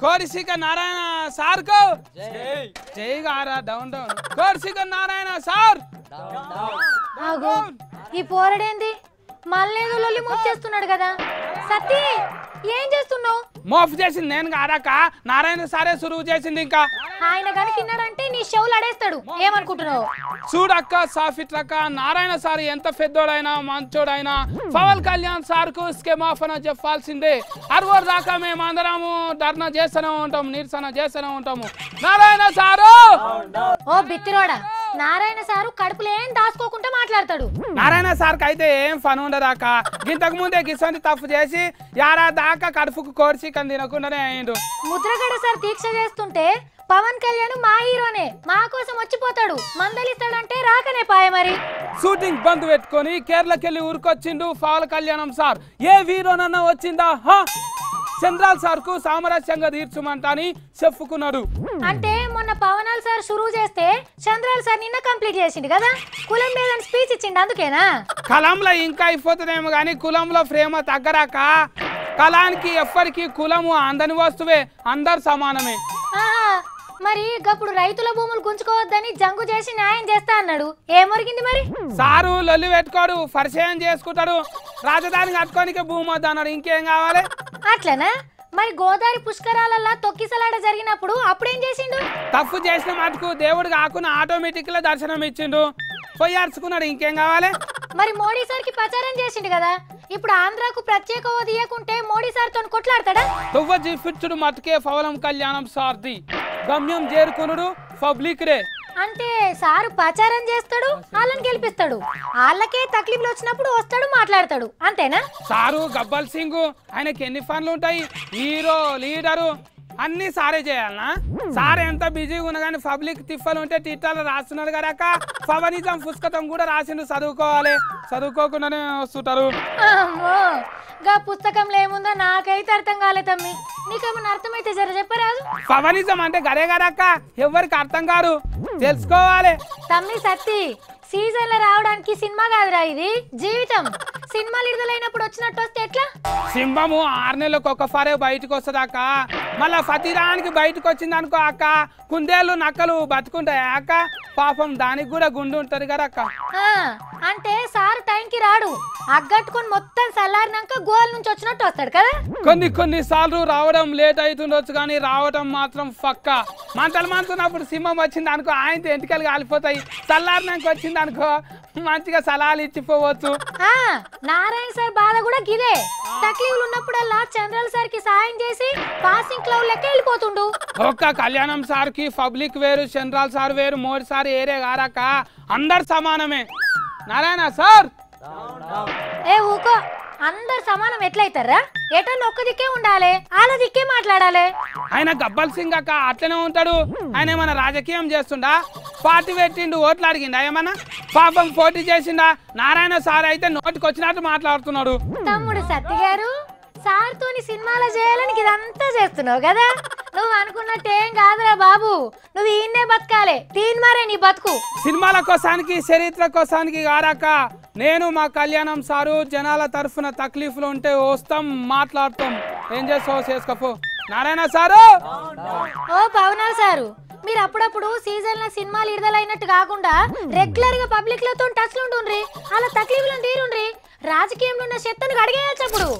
కోరిసిక Narayana sir కో జై గారా down down కోరిసిక Narayana sir ఆగో ఈ పోరడేంది మళ్ళేదో లొల్లి మోఫ్ చేస్తున్నాడు కదా సతీ ఏం చేస్తున్నావు మోఫ్ చేసింది నేను కాదాక నారాయణ సారే సురువు చేసింది ఇంకా ఆయన కనుకిన్నాడంటే నీ షవులు అడేస్తాడు ఏమనుకుంటున్నావు చూడక్క సాఫిట్రక్క నారాయణ సార్ ఎంత పెద్దోడైనా మంచోడైనా పవన్ కళ్యాణ్ సార్ కు స్కెమ్ ఆఫ్ అని చెప్పాల్సిందే అరవరు దాకా మేము అందరము ధర్నా చేస్తూనే ఉంటాం నిరసన చేస్తూనే ఉంటాము నారాయణ సారు ఓ బిత్తిరోడా నారాయణ సారు కడుపులో ఏం దాచుకోకుండా మాట్లాడతాడు నారాయణ సార్కి అయితే ఏం పని ఉండదాక ఇంతకు ముందే గిసొంటి తప్పు చేసి యారా దాకా కడుపుకు కోర్చి కని తినకుండానే అయ్యిండు ముద్రగడ సార్ దీక్ష చేస్తుంటే పవన్ కళ్యాణ్ మా హీరోనే మా కోసం వచ్చిపోతాడు మందలిస్తాడంటే రాకనే పాయ మరి షూటింగ్ బంద్ పెట్టుకొని కేరళకెళ్ళి ఊరికొచ్చిండు పవన్ కళ్యాణం సార్ ఏ హీరోనన్నా వచ్చిందా చంద్రాల్ సార్ కు సామరస్యంగా తీర్చుమంటని చెప్పుకున్నాడు అంటే మొన్న పవనాల్ సార్ షురువు చేస్తే చంద్రాల్ సార్ నిన్న కంప్లీట్ చేసిండు కదా కులం లేదని స్పీచ్ ఇచ్చిండు అందుకేనా కలంలో ఇంకా అయిపోతుందేమో గానీ కులంలో ప్రేమ తగ్గరాక కలానికి ఎవ్వరికి కులము అందని వస్తువే అందరు సమానమే మరి గప్పుడు రైతుల భూములు గుంజుకోవద్దని జంగు చేసి న్యాయం చేస్తా అన్నాడు ఏమొరిగింది మరి సారు లొల్లి పెట్టుకోడు పరిచయం చేసుకుంటాడు రాజధాని కట్టుకోనికే భూమి వద్ద అన్నాడు ఇంకేం కావాలి అట్లనా మరి గోదావరి పుష్కరాలల్లా తొక్కిసలాట జరిగినప్పుడు అప్పుడేం చేసిండు తప్పు చేసిన మటుకు దేవుడు కాకుండా ఆటోమేటిక్ గా దర్శనం ఇచ్చిండు పోయి అరుచుకున్నాడు ఇంకేం కావాలి మరి మోడీ సార్ కి ప్రచారం చేసిండు కదా ఇప్పుడు ఆంధ్రాకు ప్రత్యేక హోదా ఇయ్యకుంటే మోడీ సార్ తో కొట్లాడతాడా తువ్వ జీఫిచ్చుడు మటుకే పవనం కళ్యాణం సార్ది గమ్యం చేరుకునుడు పబ్లిక్ రే అంటే సారు ప్రచారం చేస్తాడు వాళ్ళని గెలిపిస్తాడు వాళ్ళకే తక్లీఫ్లు వచ్చినప్పుడు వస్తాడు మాట్లాడతాడు అంతేనా సారు గబ్బల్ సింగ్ ఆయనకి ఎన్ని పనులు ఉంటాయి హీరో లీడరు అన్ని సారే చేయాలనా సార్ ఎంత బిజీగా ఉన్నా కానీ పబ్లిక్ తిప్పలు ఉంటే టిట్టాలు రాస్తున్నాడు కనుక పవనిజం పుస్తకం కూడా రాసిండు చదువుకోవాలి చదువుకోకుండానే వస్తుంటారు గా పుస్తకంలో ఏముందో నాకైతే అర్థం కాలే తమ్మి నీకేమన్నా అర్థమైతే జర చెప్పరాదు పవనిజం అంటే గరే గడక్క ఎవరికి అర్థం కాదు తెలుసుకోవాలి తమ్మి సత్తి సీజన్ లో రావడానికి సినిమా కాదురా ఇది జీవితం సినిమాలు విడుదలైనప్పుడు వచ్చినట్టు వస్తే ఎట్లా సింహము 6 నెలలకు ఒక్కసారే బయటకు వస్తుందక్క మళ్ళా ప్రతిదానికి బయటకు వచ్చింది అనుకో అక్క కుందేళ్ళు నక్కలు బతుకుంటాయి అక్క పాపం దానికి కూడా గుండు ఉంటది కదా అక్క అంటే సార్ టైంకి రాడు అగ్గట్టుకొని మొత్తం చల్లారినాక గోల్ నుంచి వచ్చినట్టు వస్తాడు కదా కొన్ని సార్లు రావడం లేట్ అవుతుండొచ్చు కానీ రావడం మాత్రం పక్క మంటలు మంతున్నప్పుడు సింహం వచ్చింది అనుకో ఆయనతో ఎంటికలు కాలిపోతాయి చల్లారినాక వచ్చింది అనుకో మంచిగా సలహాలు ఇచ్చిపోవచ్చు నారాయణ సార్ బాధ కూడా గిదే తక్లీఫ్లు ఉన్నప్పుడల్లా చంద్రల్ సార్ కి సాయం చేసి పాసింగ్ క్లౌడ్ లెక్క వెళ్ళిపోతుండు ఒక్క కళ్యాణం సార్ కి పబ్లిక్ వేరు చంద్రాల్ సార్ వేరు మోడీ సార్ ఏరే గారాక అందరు సమానమే నారాయణ సార్ ఏ ఊకో అందరు సమానం ఎట్లయితారా ఎటన్నా ఒక్క దిక్కే ఉండాలి వాళ్ళ దిక్కే మాట్లాడాలి ఆయన గబ్బల్ సింగ్ అక్క అట్లనే ఉంటాడు ఆయన ఏమన్నా రాజకీయం చేస్తుండా పార్టీ పెట్టిండు ఓట్లు అడిగిండా ఏమన్నా పాపం పోటీ చేసిండా నారాయణ సార్ అయితే నోటికి వచ్చినట్టు మాట్లాడుతున్నాడు తమ్ముడు సత్తి గారు సార్ తోని సినిమాలో చేయాలని ఇదంతా చేస్తున్నావు కదా నువ్వు అనుకున్నట్టేం కాదురా బాబు నువ్వు ఈయన్నే బతకాలి తీన్మారే నీ బతుకు సినిమాల కోసానికి చరిత్ర కోసానికి గారాక నేను మా కళ్యాణం సారు జనాల తరఫున తక్లీఫ్లు ఉంటే వస్తాం మాట్లాడతాం ఏం చేస్తావు చేసుకోపో నారాయణ సారు ఓ పవనాల్ సారు మీరు అప్పుడప్పుడు సీజన్ లో సినిమాలు విడుదలైనట్టు కాకుండా రెగ్యులర్ గా పబ్లిక్ లతో టచ్ లో ఉంటుండ్రి అలా తక్లీఫ్లను తీరుండ్రి రాజకీయంలో ఉన్న శక్తిని అడిగేయచ్చు అప్పుడు